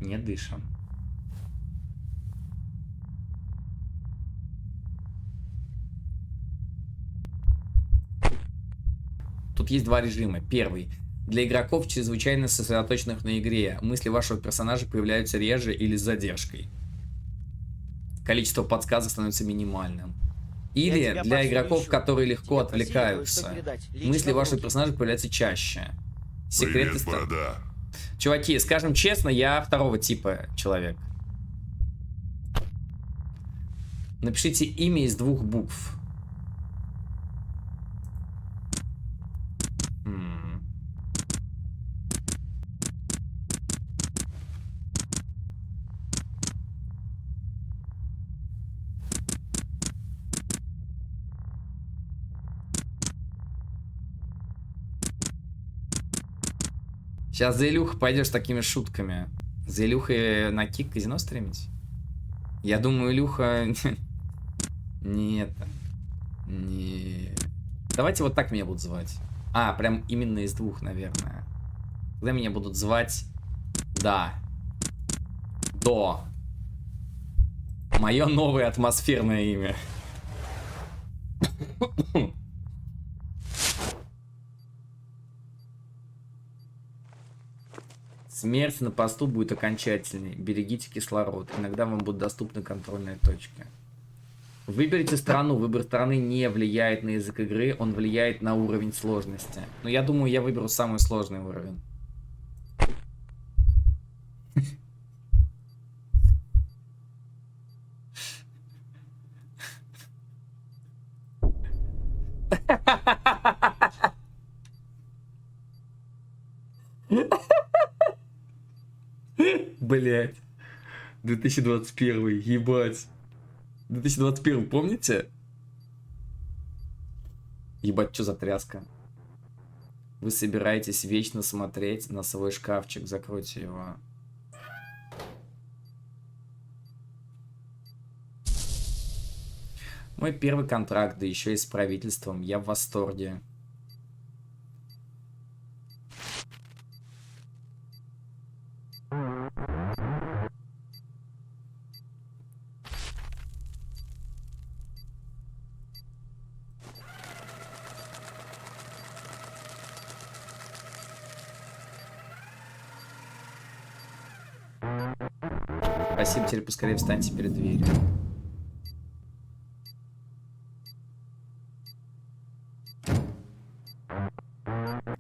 Не дышим. Тут есть два режима. Первый. Для игроков, чрезвычайно сосредоточенных на игре, мысли вашего персонажа появляются реже или с задержкой. Количество подсказок становится минимальным. Или для игроков, которые легко отвлекаются, мысли вашего персонажа появляются чаще. Секреты. Привет, борода. Чуваки, скажем честно, я второго типа человек. Напишите имя из 2 букв. Сейчас за Илюха пойдешь с такими шутками. За Илюхой на кик казино стримить? Я думаю, Илюха... Нет. Не. Давайте вот так меня будут звать. А, прям именно из 2, наверное. Когда меня будут звать... Да. До. Мое новое атмосферное имя. Смерть на посту будет окончательной. Берегите кислород. Иногда вам будут доступны контрольные точки. Выберите страну. Выбор страны не влияет на язык игры, он влияет на уровень сложности. Но я думаю, я выберу самый сложный уровень. Блять. 2021, ебать. 2021, помните? Ебать, что за тряска? Вы собираетесь вечно смотреть на свой шкафчик. Закройте его. Мой первый контракт, да еще и с правительством. Я в восторге. Спасибо, теперь поскорее встаньте перед дверью.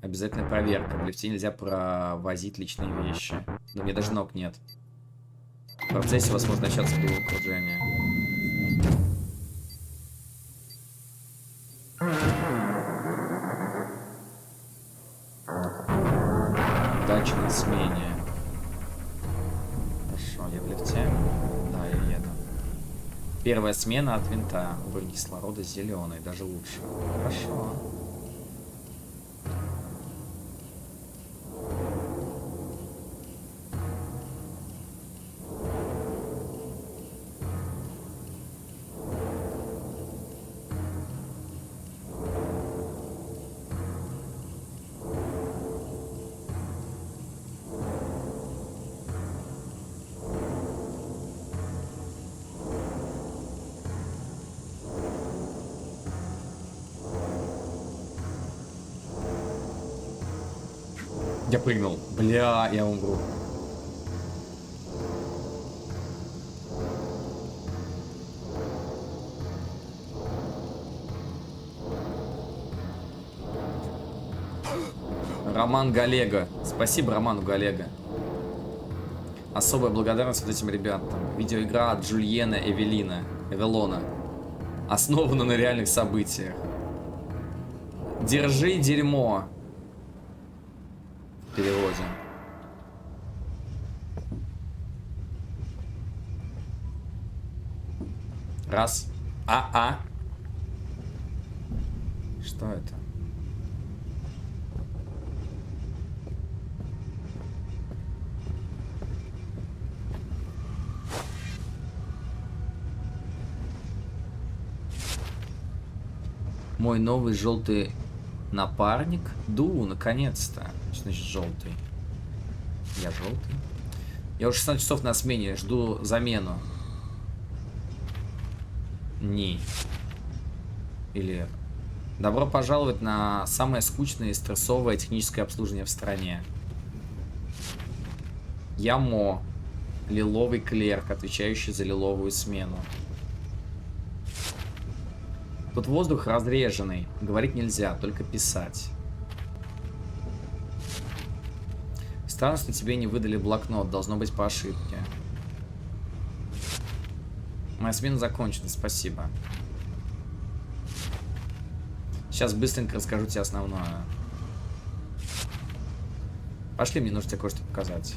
Обязательно проверка. В лифте нельзя провозить личные вещи. Но мне даже ног нет. В процессе у вас может начаться головокружение. Удачи на смене. Хорошо, я в лифте. Да, я еду. Первая смена от винта. Уровень кислорода зеленый, даже лучше. Хорошо. Я прыгнул. Бля, я умру. Роман Галега. Спасибо Роману Галега. Особая благодарность вот этим ребятам. Видеоигра от Джульена Эвелона. Основана на реальных событиях. Держи дерьмо. В переводе. Раз. Что это? Мой новый желтый напарник. Ду, наконец-то. Что значит желтый? Я желтый. Я уже 16 часов на смене, жду замену. Не. Или... Добро пожаловать на самое скучное и стрессовое техническое обслуживание в стране. Я Мо. Лиловый клерк, отвечающий за лиловую смену. Тут воздух разреженный. Говорить нельзя, только писать. Странно, что тебе не выдали блокнот. Должно быть по ошибке. Моя смена закончена, спасибо. Сейчас быстренько расскажу тебе основное. Пошли, мне нужно тебе кое-что показать.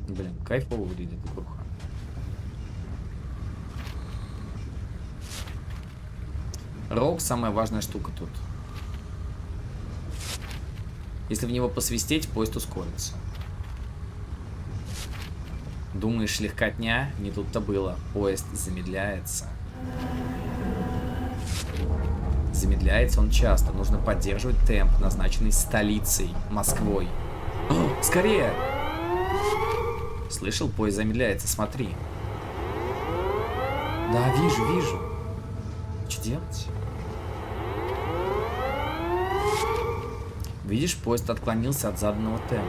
Блин, кайфово выглядит игруха. Рог — самая важная штука тут. Если в него посвистеть, поезд ускорится. Думаешь, легкотня? Не тут-то было. Поезд замедляется. Замедляется он часто. Нужно поддерживать темп, назначенный столицей, Москвой. О, скорее! Слышал, поезд замедляется, смотри. Да, вижу. Что делать? Видишь, поезд отклонился от заданного темпа.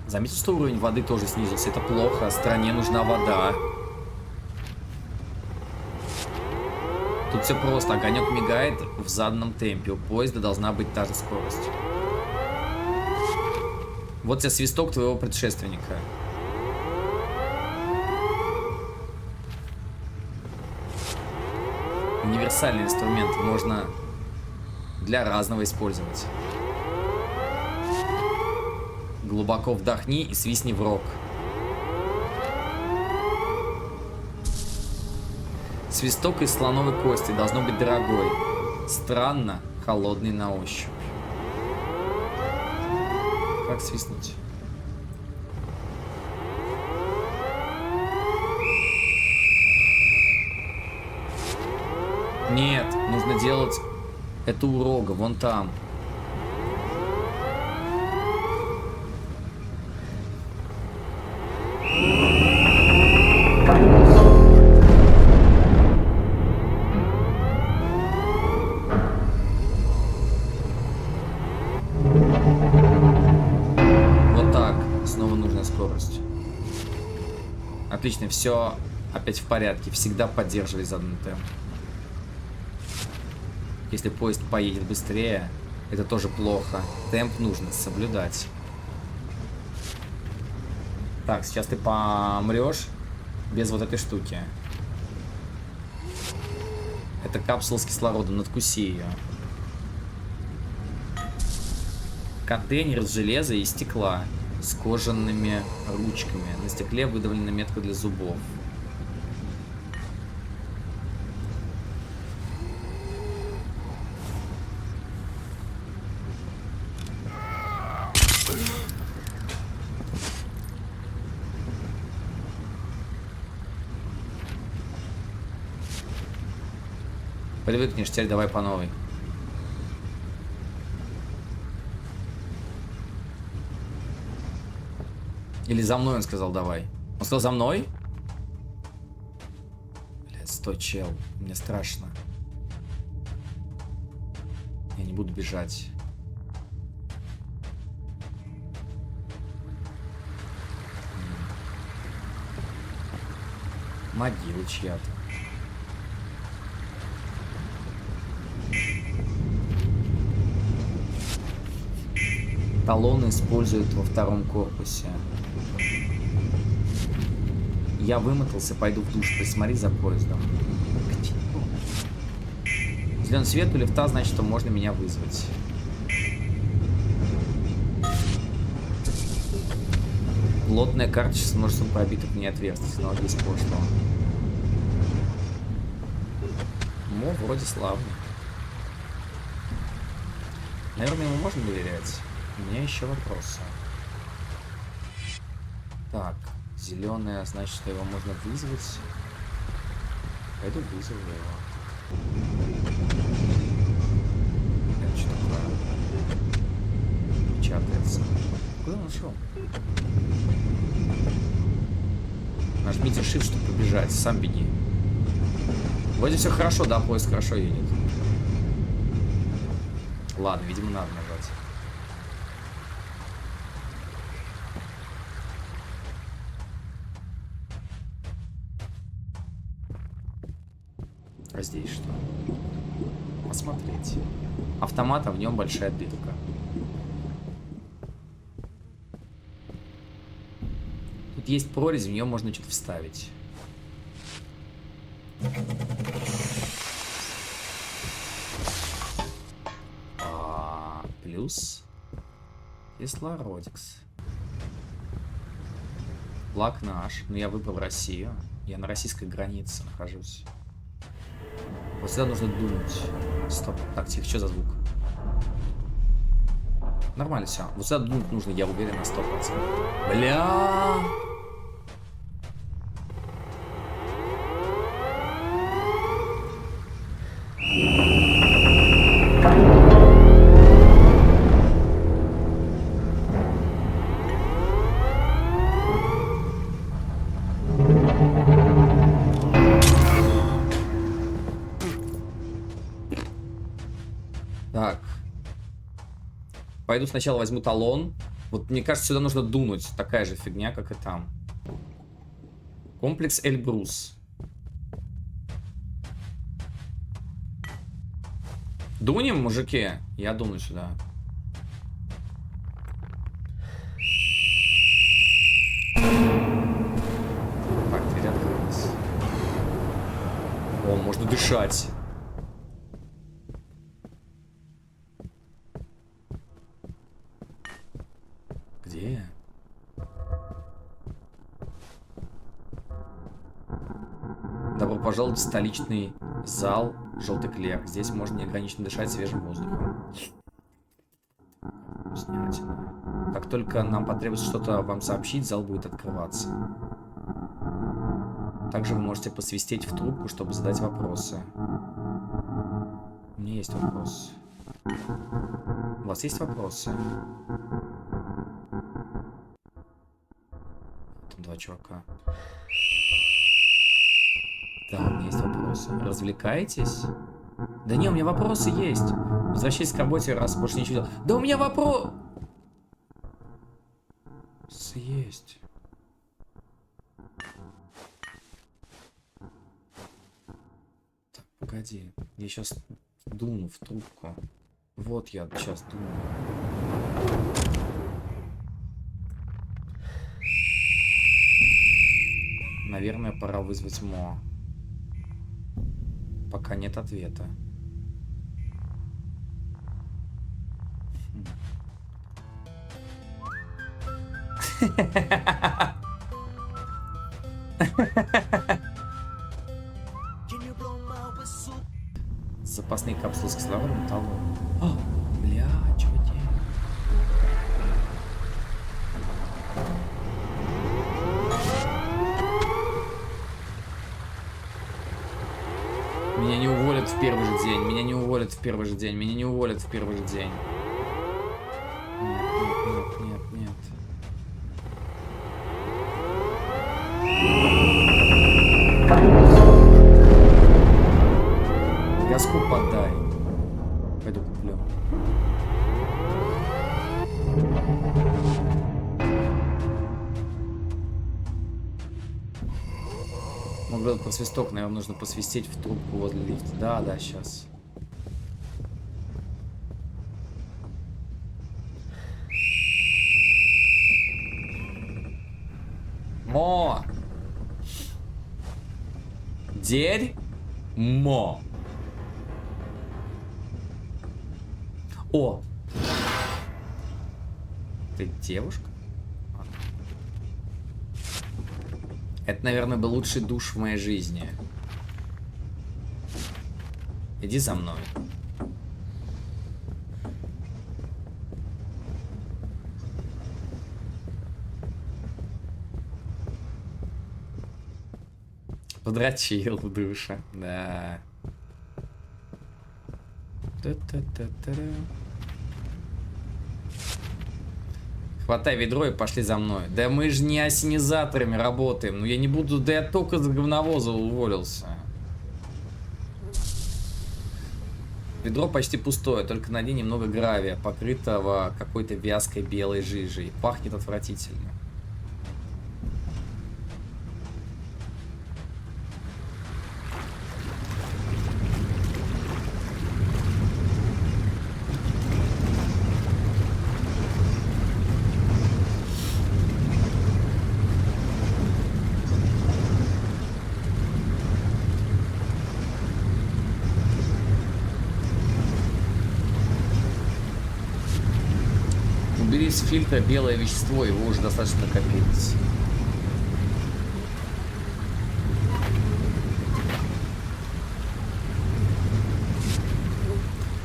Заметил, что уровень воды тоже снизился. Это плохо. Стране нужна вода. Тут все просто. Огонек мигает в заданном темпе. У поезда должна быть та же скорость. Вот тебе свисток твоего предшественника. Универсальный инструмент. Можно для разного использовать. Глубоко вдохни и свистни в рог. Свисток из слоновой кости должно быть дорогой. Странно холодный на ощупь. Как свистнуть? Нет, нужно делать это у рога, вон там. Вот так. Снова нужна скорость. Отлично, все опять в порядке. Всегда поддерживай заданный темп. Если поезд поедет быстрее, это тоже плохо. Темп нужно соблюдать. Так, сейчас ты помрешь без вот этой штуки. Это капсула с кислородом, надкуси ее. Контейнер из железа и стекла с кожаными ручками. На стекле выдавлена метка для зубов. Привыкнешь, теперь давай по новой. Или за мной он сказал давай. Он сказал за мной? Блядь, стой, чел. Мне страшно. Я не буду бежать. Могила чья-то. Талоны используют во втором корпусе. Я вымотался, пойду в душ. Присмотри за поездом. Зеленый свет у лифта, значит, что можно меня вызвать. Плотная карточка с множеством пробитых в ней отверстий. Снова из прошлого. Ну, вроде славно. Наверное, ему можно доверять. У меня еще вопросы. Так, Зеленая, значит, что его можно вызвать. Пойду вызову его. Это что такое? Печатается. Куда он ушел? Нажмите Shift, чтобы побежать. Сам беги. Вроде все хорошо, да, поезд хорошо едет. Ладно, видимо, надо нажать. А здесь что? Посмотреть. Автомат, а в нем большая дырка. Тут есть прорезь, в нее можно что-то вставить. Плюс кислородикс. Флаг наш. Но я выбрал Россию. Я на российской границе нахожусь. Вот сюда нужно дунуть. Стоп. Так, тихо, что за звук? Нормально все. Вот сюда дунуть нужно, я уверен, на 100%. Бля. Так. Пойду сначала возьму талон. Вот мне кажется, сюда нужно дунуть. Такая же фигня, как и там. Комплекс Эльбрус. Дунем, мужики? Я дуну сюда. Так, дверь открылась. О, можно дышать. Где я? Добро пожаловать в столичный зал «Желтый клер». Здесь можно неограниченно дышать свежим воздухом. Вкуснятина. Как только нам потребуется что-то вам сообщить, зал будет открываться. Также вы можете посвистеть в трубку, чтобы задать вопросы. У меня есть вопрос. У вас есть вопросы? Там два чувака. Да, у меня есть вопросы. Развлекаетесь? Да не, у меня вопросы есть. Возвращайтесь к работе, раз больше ничего делать. Да у меня вопрос... Есть. Так, погоди. Я сейчас дуну в трубку. Вот я сейчас дуну. Наверное, пора вызвать Мо. Пока нет ответа. Запасные капсулы с кислородом, талон. О, бля, чё делать? Меня не уволят в первый же день. Меня не уволят в первый же день. Меня не уволят в первый же день. Нет, нет, нет, нет, нет. Газку подай. Пойду куплю. Мог бы про свисток, наверное, нужно посвистеть в трубку возле лифта. Да, да, сейчас. Мо! Дерьмо! О! Ты девушка? Это, наверное, был лучший душ в моей жизни. Иди за мной. Подрочил в душе. Да. Хватай ведро и пошли за мной. Да мы же не ассенизаторами работаем. Ну я не буду... Да я только с говновоза уволился. Ведро почти пустое, только на дне немного гравия, покрытого какой-то вязкой белой жижей. Пахнет отвратительно. Убери с фильтра белое вещество, его уже достаточно накопилось.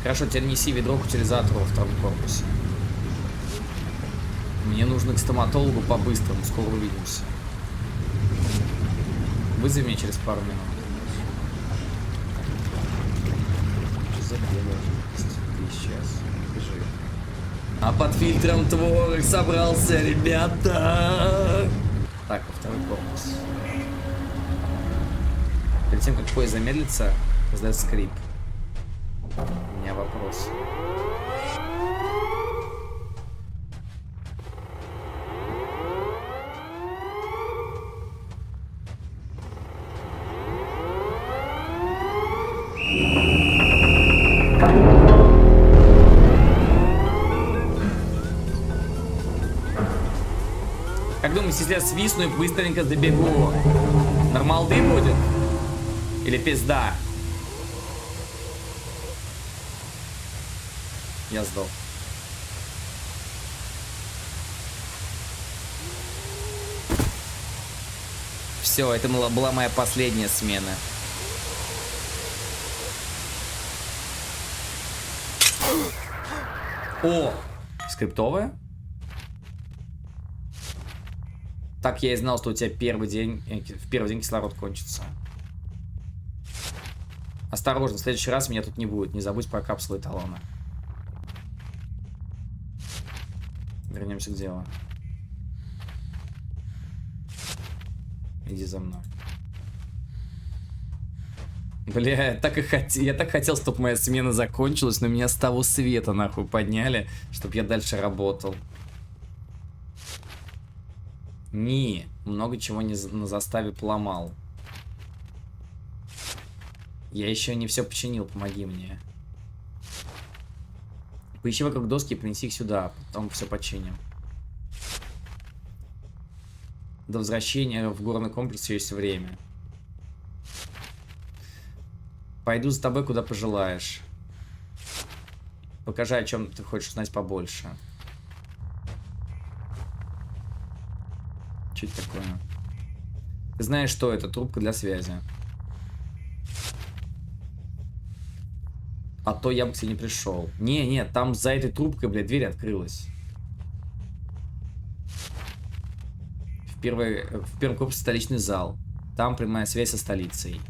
Хорошо, теперь неси ведро к утилизатору во втором корпусе. Мне нужно к стоматологу по-быстрому, скоро увидимся. Вызови меня через пару минут. Что за белая жидкость? Ты сейчас. Скажи. А под фильтром творог собрался, ребята. Так, во второй корпус. Перед тем, как поезд замедлится, раздает скрип. У меня вопрос. Как думаете, если я свистну и быстренько добегу, нормалды будет? Или пизда? Я сдох. Все, это была моя последняя смена. О! Скриптовая? Так я и знал, что у тебя в первый день кислород кончится. Осторожно, в следующий раз меня тут не будет. Не забудь про капсулы талона. Вернемся к делу. Иди за мной. Бля, я так хотел, чтобы моя смена закончилась, но меня с того света нахуй подняли, чтобы я дальше работал. Не, много чего на заставе поломал. Я еще не все починил, помоги мне. Поищи вокруг доски и принеси их сюда, потом все починим. До возвращения в горный комплекс есть время. Пойду за тобой, куда пожелаешь. Покажи, о чем ты хочешь знать побольше. Что это такое? Ты знаешь, что это? Трубка для связи. А то я бы к тебе не пришел. Не, там за этой трубкой, блядь, дверь открылась. В первом корпусе столичный зал. Там прямая связь со столицей.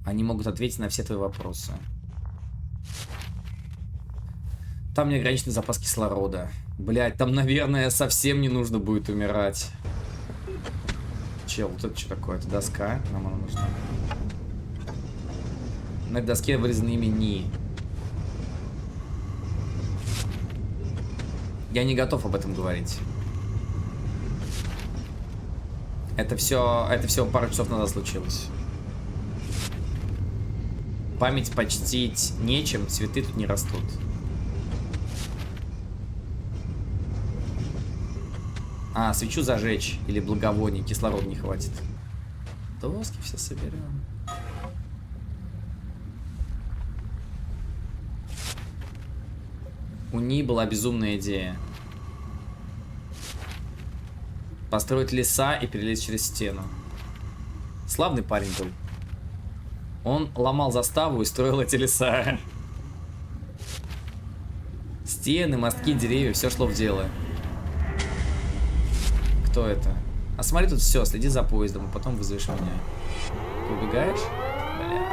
Они могут ответить на все твои вопросы. Там неограниченный запас кислорода. Блядь, там, наверное, совсем не нужно будет умирать. Чел, вот это что такое? Это доска? Нам она нужна. На доске вырезано имя Ни. Я не готов об этом говорить. Это все пару часов назад случилось. Память почтить нечем, цветы тут не растут. А, свечу зажечь или благовоние, кислорода не хватит. Доски все соберем. У Ни была безумная идея. Построить леса и перелезть через стену. Славный парень был. Он ломал заставу и строил эти леса. Стены, мостки, деревья, все шло в дело. Кто это? А смотри, тут все, следи за поездом, а потом вызовешь меня. Ты убегаешь? Бля.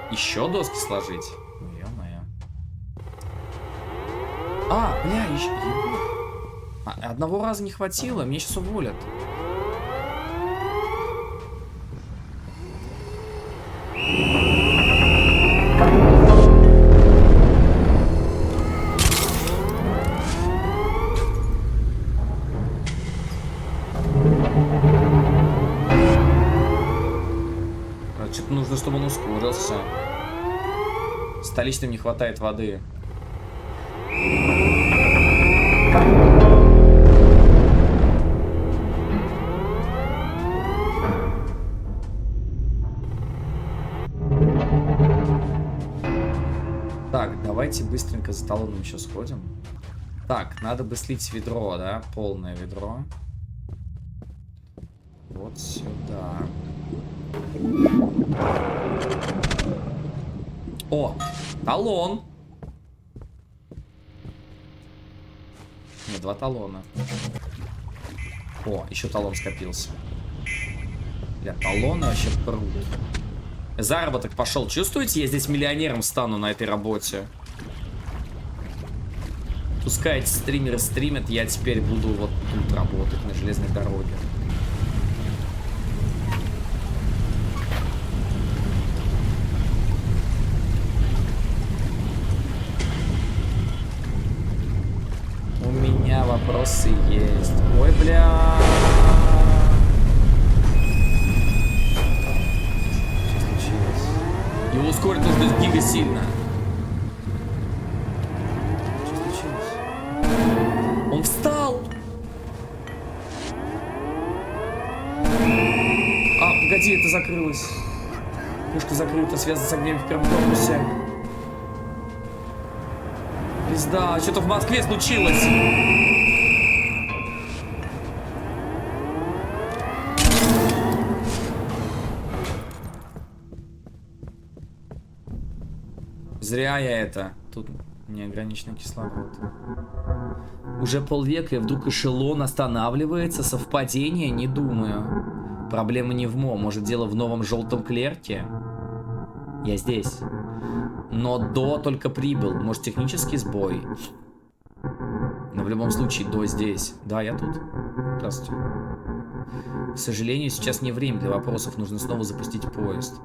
Еще доски сложить? Ё-моё. А, бля, еще... одного раза не хватило, меня сейчас уволят. Что-то нужно, чтобы он ускорился. Столичным не хватает воды. Так, давайте быстренько за талоном еще сходим. Так, надо бы слить ведро, да? Полное ведро. Вот сюда. О, талон. Не, 2 талона. О, еще талон скопился. Бля, талоны вообще прут. Заработок пошел. Чувствуете, я здесь миллионером стану на этой работе. Пускай эти стримеры стримят, я теперь буду вот тут работать, на железной дороге. У меня вопросы есть. Ой, бля. Что случилось? Его ускорить нужно гига сильно. Что случилось? Он встал! А, погоди, это закрылось. Пушка закрыта, связана с огнем в первом корпусе. Пизда, что-то в Москве случилось. Зря я это. Тут неограниченный кислород. Уже полвека, и вдруг эшелон останавливается. Совпадение? Не думаю. Проблема не в МО. Может, дело в новом желтом клерке? Я здесь. Но до только прибыл. Может, технический сбой? Но в любом случае, до здесь. Да, я тут. Здравствуйте. К сожалению, сейчас не время для вопросов. Нужно снова запустить поезд.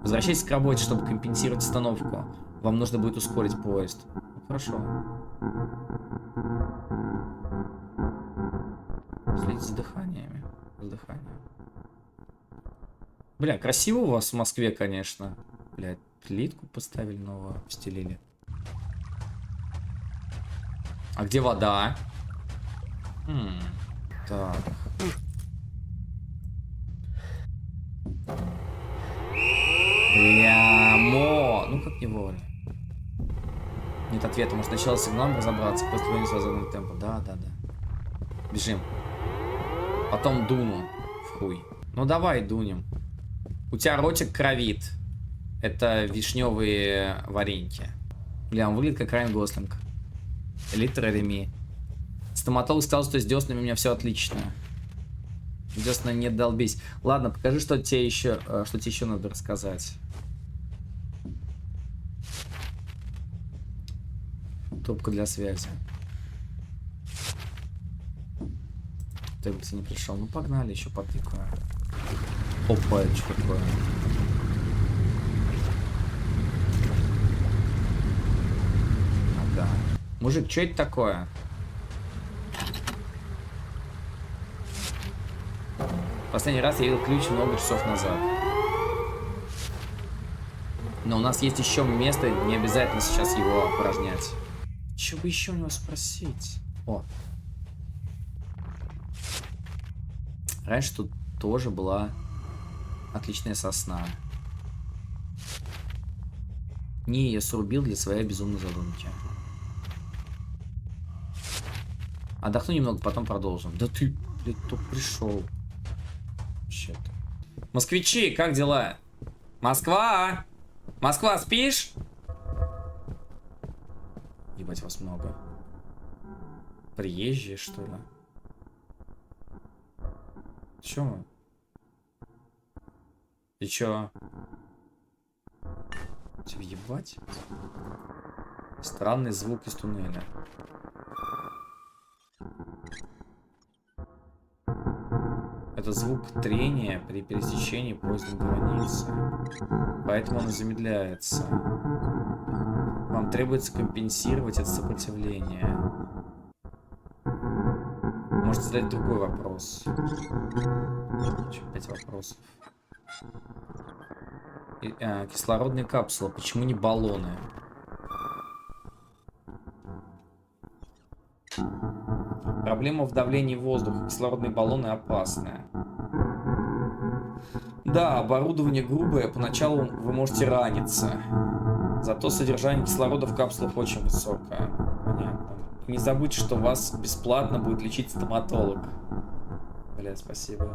Возвращайтесь к работе, чтобы компенсировать остановку. Вам нужно будет ускорить поезд. Хорошо. Следите за дыханиями. За дыханием. Бля, красиво у вас в Москве, конечно. Бля, плитку поставили новую, стелили. А где вода? Так. Бля, ну как не вовремя. Нет ответа, может сначала с сигналом разобраться, после движения с вазонным темпом. Да. Бежим. Потом дуну в хуй. Ну давай дунем. У тебя ротик кровит. Это вишневые вареньки. Бля, он выглядит как Райан Гослинг. Литра Реми. Стоматолог сказал, что с деснами у меня все отлично. Десна не долбись. Ладно, покажи, что тебе еще надо рассказать. Трубка для связи. Ты, кстати, не пришел. Ну погнали, еще потыкаю. Опа, это что такое? Ага. Мужик, что это такое? Последний раз я видел ключ много часов назад. Но у нас есть еще место, не обязательно сейчас его опорожнять. Что бы еще у него спросить? О. Раньше тут тоже была отличная сосна. Не, я срубил для своей безумной задумки. Отдохну немного, потом продолжим. Да ты, блядь, только пришел. Вообще-то. Москвичи, как дела? Москва! Москва, спишь? Ебать, вас много. Приезжие, что ли? Чё мы? И чё? Тебе ебать? Странный звук из туннеля. Это звук трения при пересечении поездом границы. Поэтому он замедляется. Вам требуется компенсировать это сопротивление. Можете задать другой вопрос. Еще 5 вопросов. Кислородные капсулы. Почему не баллоны? Проблема в давлении воздуха. Кислородные баллоны опасны. Да, оборудование грубое. Поначалу вы можете раниться. Зато содержание кислорода в капсулах очень высокое. Понятно. Не забудьте, что вас бесплатно будет лечить стоматолог. Бля, спасибо.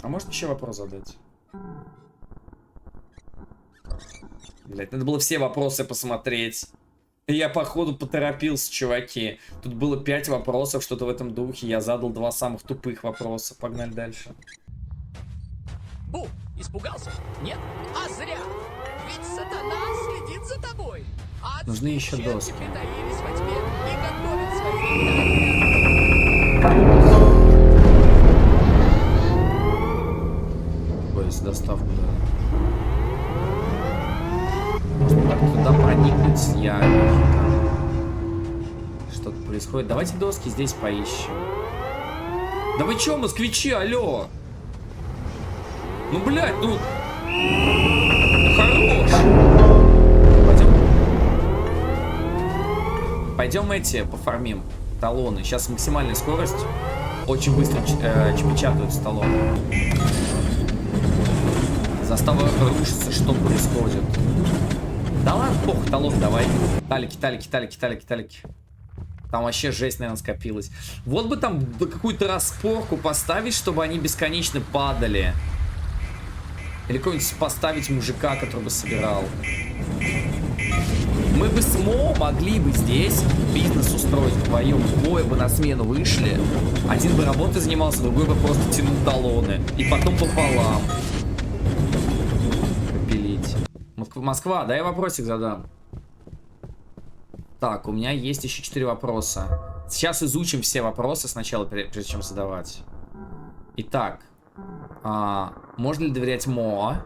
А можно еще вопрос задать? Блять, надо было все вопросы посмотреть. Я, походу, поторопился, чуваки. Тут было 5 вопросов, что-то в этом духе. Я задал 2 самых тупых вопроса. Погнали дальше. Бу, испугался? Нет? А зря! Ведь сатана следит за тобой. Нужны еще доски. Притаились во тьме и готовят свои Поезд доставку, да. Может, так туда проникнуть? Я... Что-то происходит. Давайте доски здесь поищем. Да вы чё, москвичи, алло? Ну, блядь, ну... Хорош! Пойдем эти пофармим. Талоны. Сейчас максимальная скорость. Очень быстро печатают талоны. Застава рушится, что происходит. Да ладно, похуй, талон давай. Талики. Там вообще жесть, наверное, скопилась. Вот бы там какую-то распорку поставить, чтобы они бесконечно падали. Или какой-нибудь поставить мужика, который бы собирал. Мы бы с Мо могли бы здесь бизнес устроить вдвоем. Двое бы на смену вышли. Один бы работой занимался, другой бы просто тянул талоны. И потом пополам. Попилить. Москва, дай вопросик задам. Так, у меня есть еще 4 вопроса. Сейчас изучим все вопросы сначала, прежде чем задавать. Итак. Можно ли доверять Мо?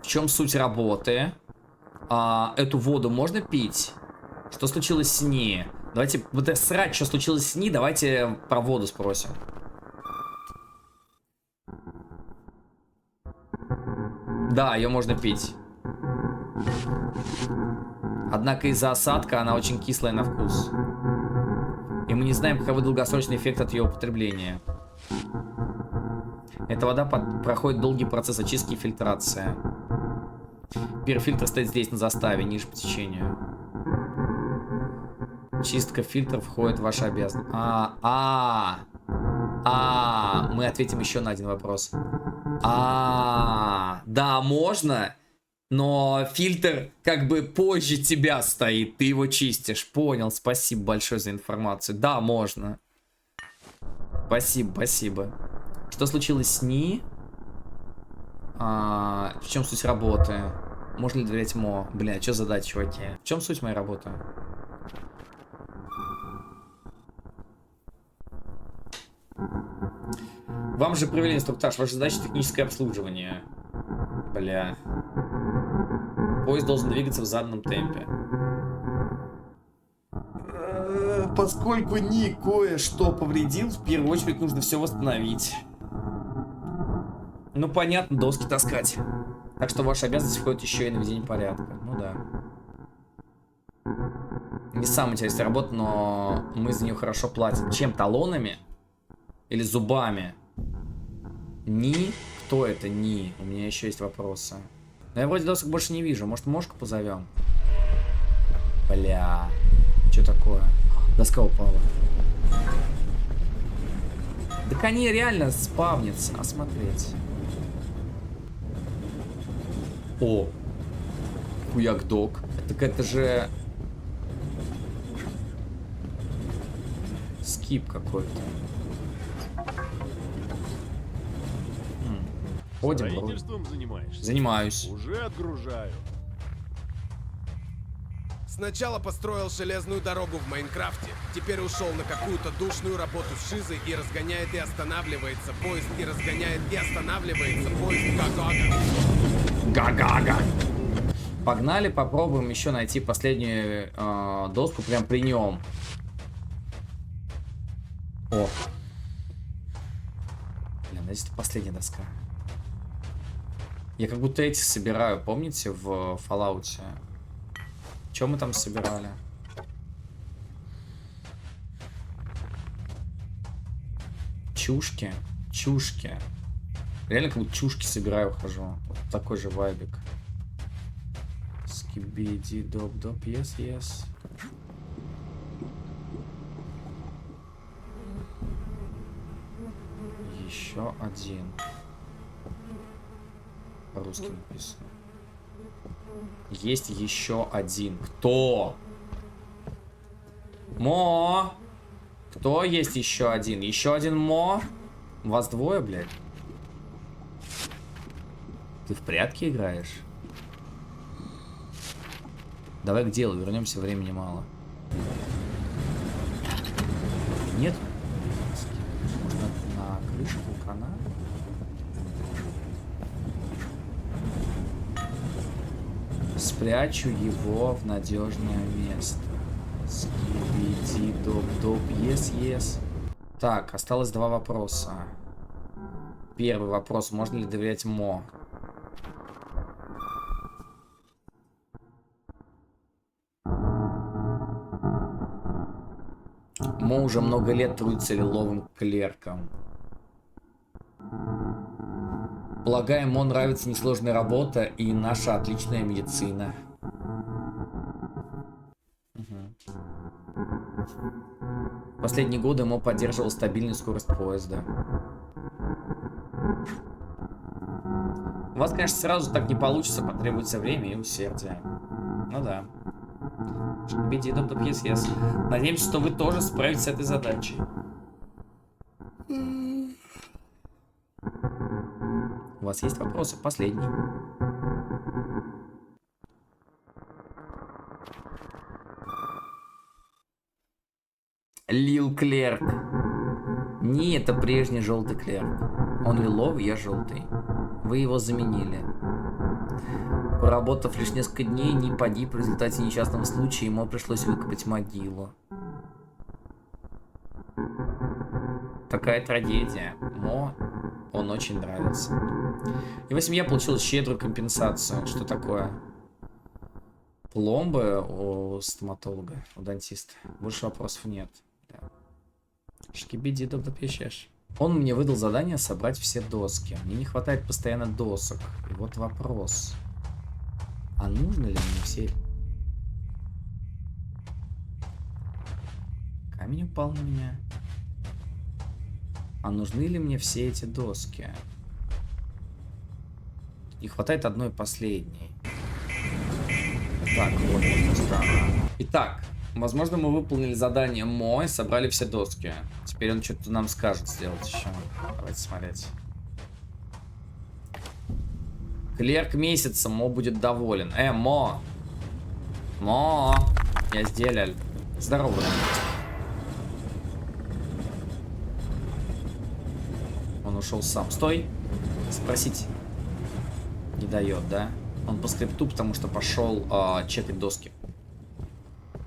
В чем суть работы? Эту воду можно пить? Что случилось с ней? Давайте, вот срать, что случилось с ней, давайте про воду спросим. Да, ее можно пить. Однако из-за осадка она очень кислая на вкус. И мы не знаем, каковы долгосрочный эффект от ее употребления. Эта вода проходит долгий процесс очистки и фильтрации. Первый фильтр стоит здесь, на заставе, ниже по течению. Чистка фильтров входит в ваши обязанности. Мы ответим еще на один вопрос. Да, можно, но фильтр как бы позже тебя стоит, ты его чистишь. Понял, спасибо большое за информацию. Да, можно. Спасибо. Что случилось с ней? В чем суть работы? Можно ли доверять Мо? Бля, что задать, чуваки? В чем суть моей работы? Вам же провели инструктаж. Ваша задача техническое обслуживание. Бля. Поезд должен двигаться в заданном темпе. Поскольку Ник кое-что повредил, в первую очередь нужно все восстановить. Ну понятно, доски таскать. Так что в ваши обязанности входит еще и наведение порядка. Ну да. Не самая интересная работа, но мы за нее хорошо платим. Чем? Талонами? Или зубами? Ни? Кто это Ни? У меня еще есть вопросы. Но я вроде досок больше не вижу. Может, Мошку позовем? Бля. Что такое? Доска упала. Так они реально спавнятся. Осмотреть. О. Хуяк-дог. Так это же... Скип какой-то. Ходим, Строительством занимаешься? Занимаюсь. Уже отгружаю. Сначала построил железную дорогу в Майнкрафте, теперь ушел на какую-то душную работу с Шизой и разгоняет и останавливается поезд, и разгоняет и останавливается поезд. Га-га-га. Га-га-га. Погнали, попробуем еще найти последнюю доску прям при нем. О. Блин, здесь последняя доска. Я как будто эти собираю, помните, в Fallout? Что мы там собирали? Чушки. Чушки. Реально как будто чушки собираю, хожу. Вот такой же вайбик. Скибиди, доп-доп, yes. Еще один. По-русски написано. Есть еще один. Кто? Мо! Кто есть еще один? Еще один Мо? Вас двое, блядь? Ты в прятки играешь? Давай к делу, вернемся, времени мало. Нет? Может, на крыше вулкана? Спрячу его в надежное место. Скибиди, доп-доп, yes. Так, осталось два вопроса. Первый вопрос. Можно ли доверять Мо? Мо уже много лет трудится лиловым клерком. Полагаю, Мо нравится несложная работа и наша отличная медицина. Последние годы Мо поддерживал стабильную скорость поезда. У вас, конечно, сразу так не получится, потребуется время и усердие. Ну да. Шкибиди, доп-доп, yes. Надеемся, что вы тоже справитесь с этой задачей. У вас есть вопросы? Последний. Лил Клерк. Не, это прежний желтый Клерк. Он лиловый, я желтый. Вы его заменили. Поработав лишь несколько дней, не погиб в результате несчастного случая, ему пришлось выкопать могилу. Такая трагедия. Но он очень нравится. Его семья получила щедрую компенсацию. Что такое? Пломбы у стоматолога, у дантиста. Больше вопросов нет. Да. Шкибиди, доп-доп, ещешь. Он мне выдал задание собрать все доски. Мне не хватает постоянно досок. И вот вопрос. А нужно ли мне все... Камень упал на меня. А нужны ли мне все эти доски? Не хватает одной последней. Так, вот странно. Итак, возможно, мы выполнили задание Мо и собрали все доски. Теперь он что-то нам скажет сделать еще. Давайте смотреть. Клерк месяца, Мо будет доволен. Мо! Мо! Я сделал. Здорово. Он ушел сам. Стой! Спросить. Не дает, да? Он по скрипту, потому что пошел чекать доски.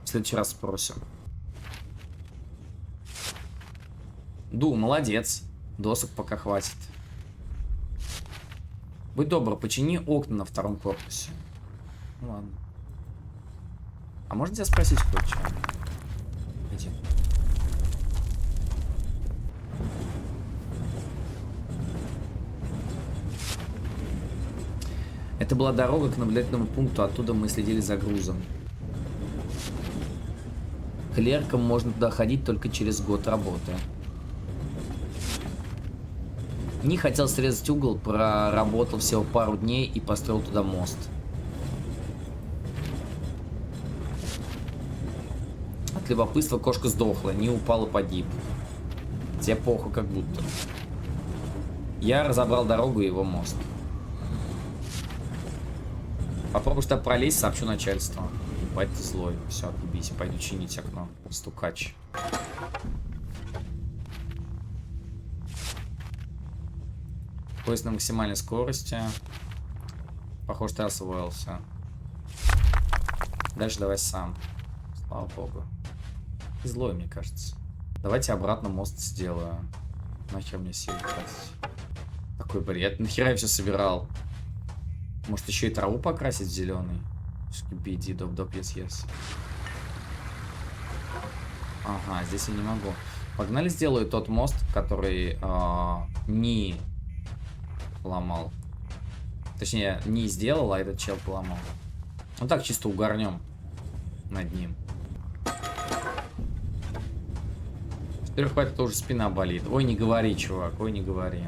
В следующий раз спросим. Ду, молодец. Досок пока хватит. Будь добр, почини окна на втором корпусе. Ну ладно. А можно тебя спросить кое-что? Иди. Это была дорога к наблюдательному пункту, оттуда мы следили за грузом. Клеркам можно туда ходить только через год работы. Не хотел срезать угол, проработал всего пару дней и построил туда мост. От любопытства кошка сдохла, не упал и погиб. Тебе похуй как будто. Я разобрал дорогу и его мост. Попробуешь туда пролезть, сообщу начальству. Ебать ты злой. Все, отъебись, пойду чинить окно. Стукач. Поезд на максимальной скорости. Похоже, ты освоился. Дальше давай сам. Слава богу. Ты злой, мне кажется. Давайте обратно мост сделаю. Нахер мне силы тратить. Такой бред. Нахера я все собирал? Может еще и траву покрасить в зеленый? Скибиди, доп-доп, yes. Ага, здесь я не могу. Погнали, сделаю тот мост, который не ломал. Точнее, не сделал, а этот чел поломал. Ну так, чисто угорнем над ним. Теперь хватит, тоже спина болит. Ой, не говори, чувак, ой, не говори.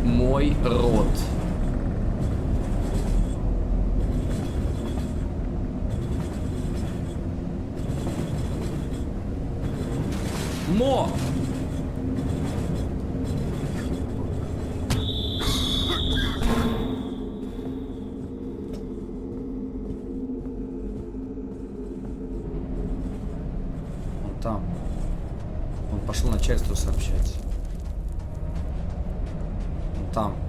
Мой рот. Мо! Он там. Он пошел начальству сообщать.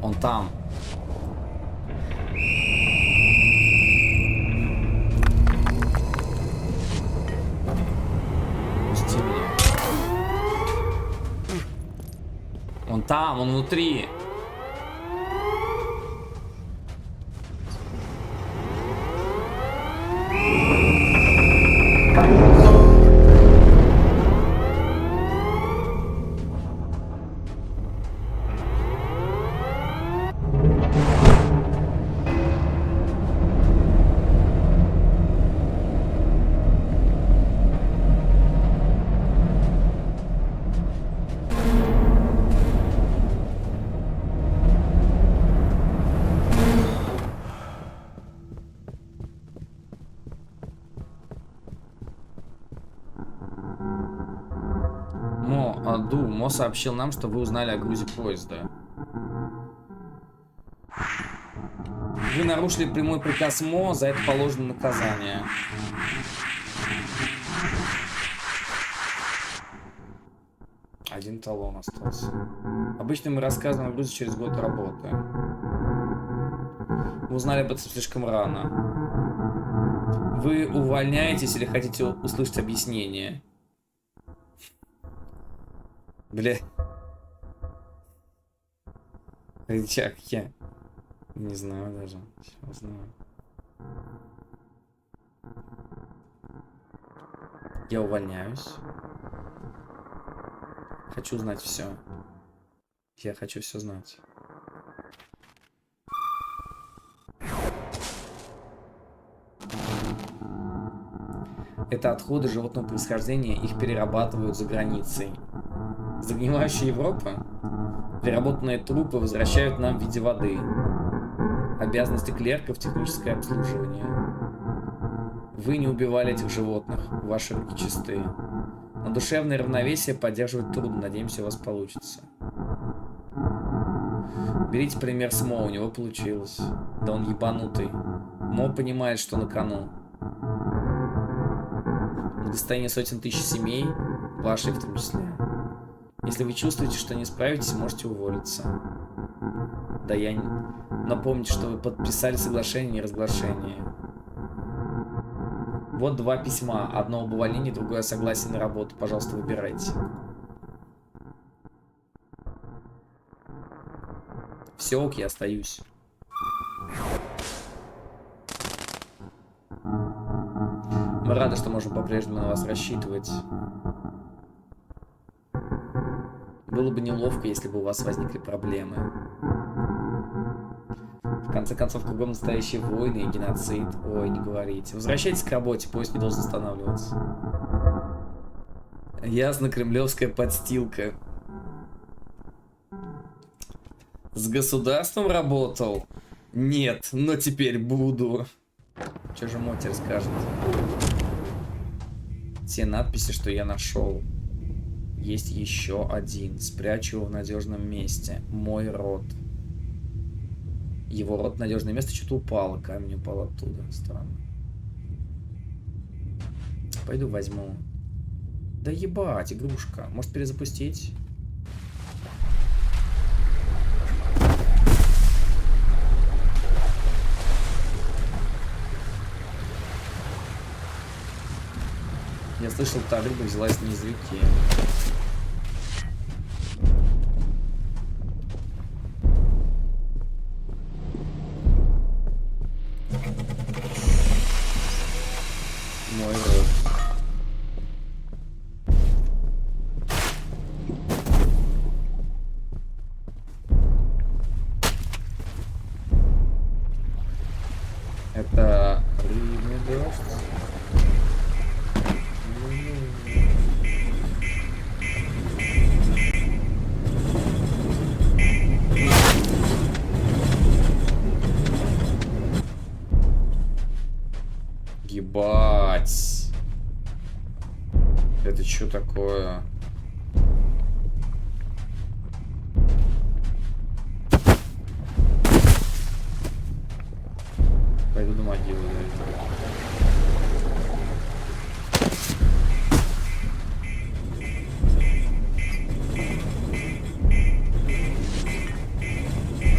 Он там. Пусти меня. Он там, он внутри. Мо сообщил нам, что вы узнали о грузе поезда. Вы нарушили прямой приказ Мо, за это положено наказание. Один талон остался. Обычно мы рассказываем о грузе через год работы. Вы узнали об этом слишком рано. Вы увольняетесь или хотите услышать объяснение? Бля. Как я? Не знаю даже. Сейчас знаю. Я увольняюсь. Хочу знать все. Я хочу все знать. Это отходы животного происхождения, их перерабатывают за границей. Загнивающая Европа? Переработанные трупы возвращают нам в виде воды. Обязанности клерков — техническое обслуживание. Вы не убивали этих животных, ваши руки чистые. Но душевное равновесие поддерживать трудно, надеемся, у вас получится. Берите пример с Мо, у него получилось. Да он ебанутый. Мо понимает, что на кону. Благосостояние сотен тысяч семей Вашей в том числе. Если вы чувствуете, что не справитесь, можете уволиться. Да я не... Напомните, что вы подписали соглашение о неразглашении. Вот 2 письма. Одно об увольнении, другое о согласии на работу. Пожалуйста, выбирайте. Все, ок, я остаюсь. Мы рады, что можем по-прежнему на вас рассчитывать. Было бы неловко, если бы у вас возникли проблемы. В конце концов, кругом настоящие войны и геноцид. Ой, не говорите. Возвращайтесь к работе, поезд не должен останавливаться. Ясно, кремлевская подстилка. С государством работал? Нет, но теперь буду. Что же Моти расскажет? Те надписи, что я нашел. Есть еще один. Спрячу его в надежном месте. Мой род. Его род, надежное место, что-то упало. Камень упал оттуда. Странно. Пойду возьму. Да ебать, игрушка. Может перезапустить? Я слышал, та рыба взялась не из реки. Мой род. Это рыбный дождь. Ебать. Это что такое? Пойду до могилы.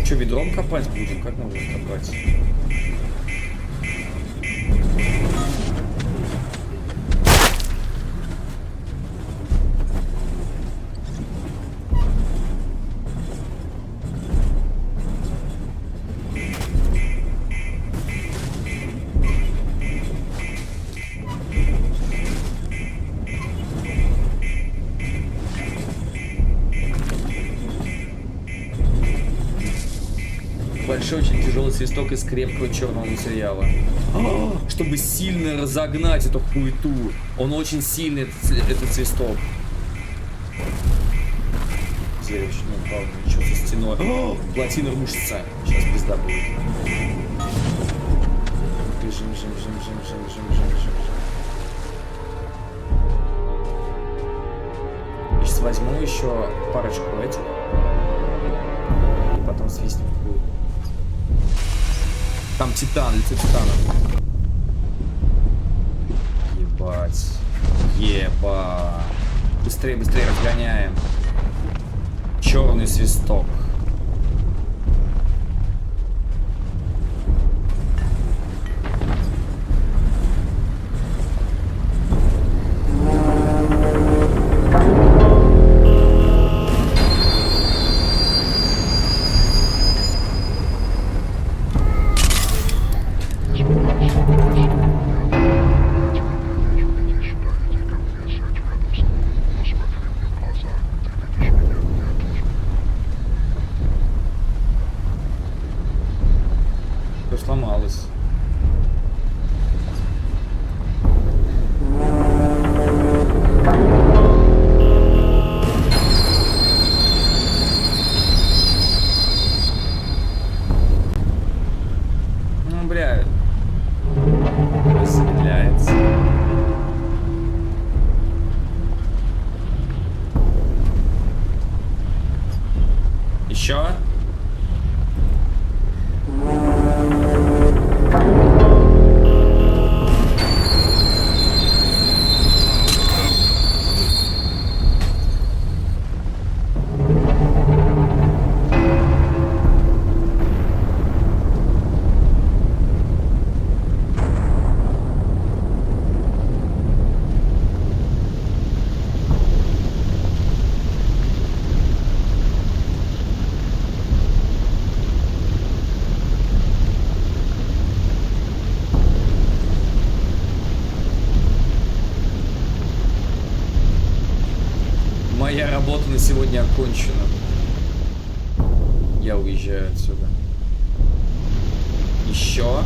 Что, ведром копать будем? Как мы будем копать? Большой, очень тяжелый свисток из крепкого черного материала. Чтобы сильно разогнать эту хуету. Он очень сильный, этот свисток. Дерево еще не упало, ничего со стеной. Плотина рушится. Сейчас пизда будет. Бежим. Я сейчас возьму еще парочку этих. И потом свистнем в хуй. Там титан, лицо титана. Ебать. Ебать. Быстрее разгоняем. Черный свисток. Сломалось. Ну, бля. Замедляется. Еще? сегодня окончено. Я уезжаю отсюда. Еще?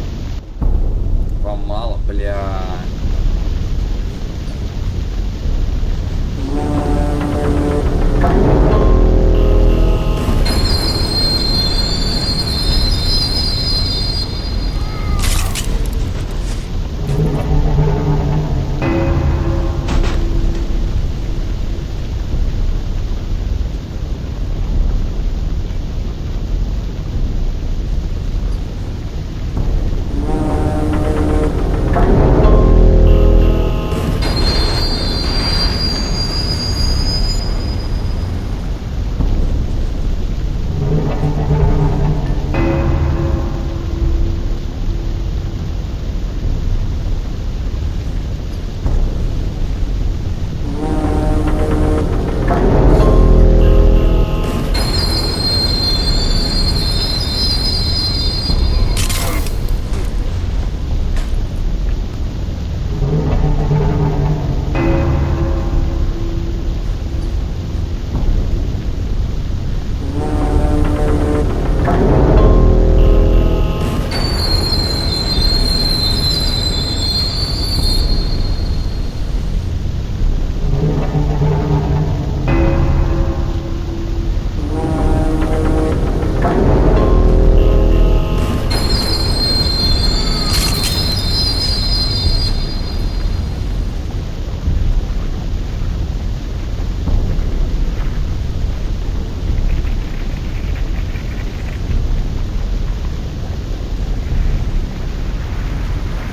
Вам мало, бля.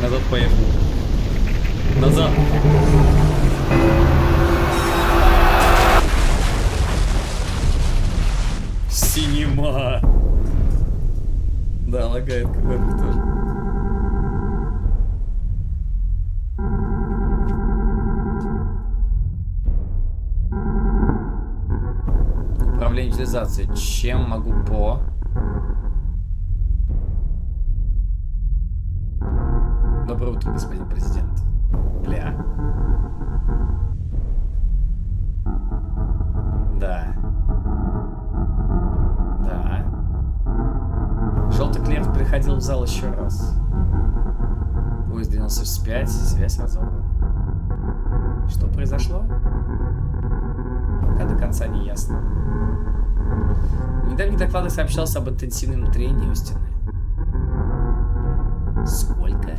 Назад поехал. Назад. Синема. Да, лагает какой-то тоже. Управление утилизацией. Чем могу по... Доброе утро, господин президент. Бля. Да. Да. Желтый клиент приходил в зал еще раз. Поезд двинулся вспять, связь разорвана. Что произошло? Пока до конца не ясно. В недавних докладах сообщался об интенсивном трении у стены. Сколько?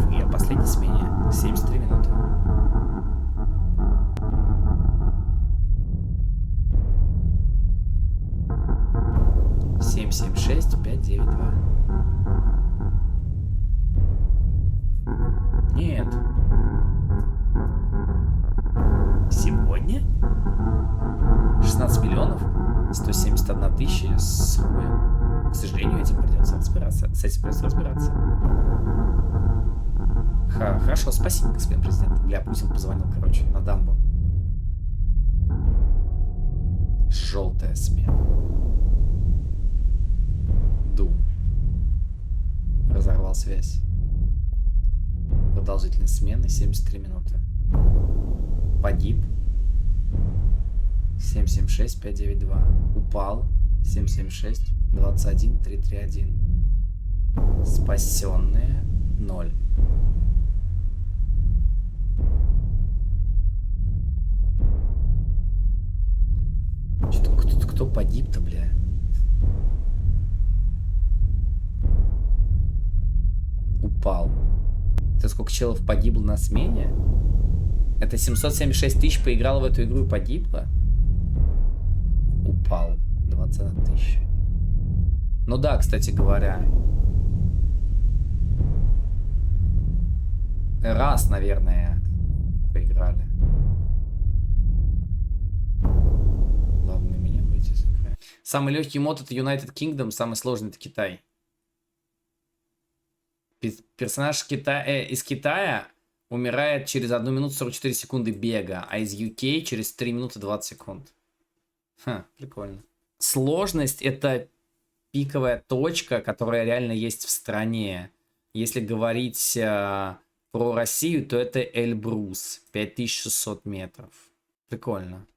Вы о последней смене. 73 минуты. Семь, семь, шесть, 5, 9, 2. Нет. Сегодня? 16 миллионов? 171 тысяча с хуем. К сожалению, этим придется разбираться. С этим придется разбираться. Хорошо, спасибо, господин президент. Бля, Путин позвонил, короче, на дамбу. Желтая смена. Дум. Разорвал связь. Продолжительность смены 73 минуты. Погиб. 776 592. Упал. 776 21 331. Спасенные 0. Что-то кто погиб-то, бля? Упал. Это сколько челов погибло на смене? Это 776 тысяч поиграло в эту игру и погибло? Упал. 21 тысяча. Ну да, кстати говоря. Раз, наверное, поиграли. Главное меню выйти из экрана. Самый легкий мод это United Kingdom, самый сложный это Китай. Персонаж из Китая умирает через 1 минуту 44 секунды бега, а из UK через 3 минуты 20 секунд. Ха, прикольно. Сложность это пиковая точка, которая реально есть в стране. Если говорить про Россию, то это Эльбрус, 5600 метров. Прикольно.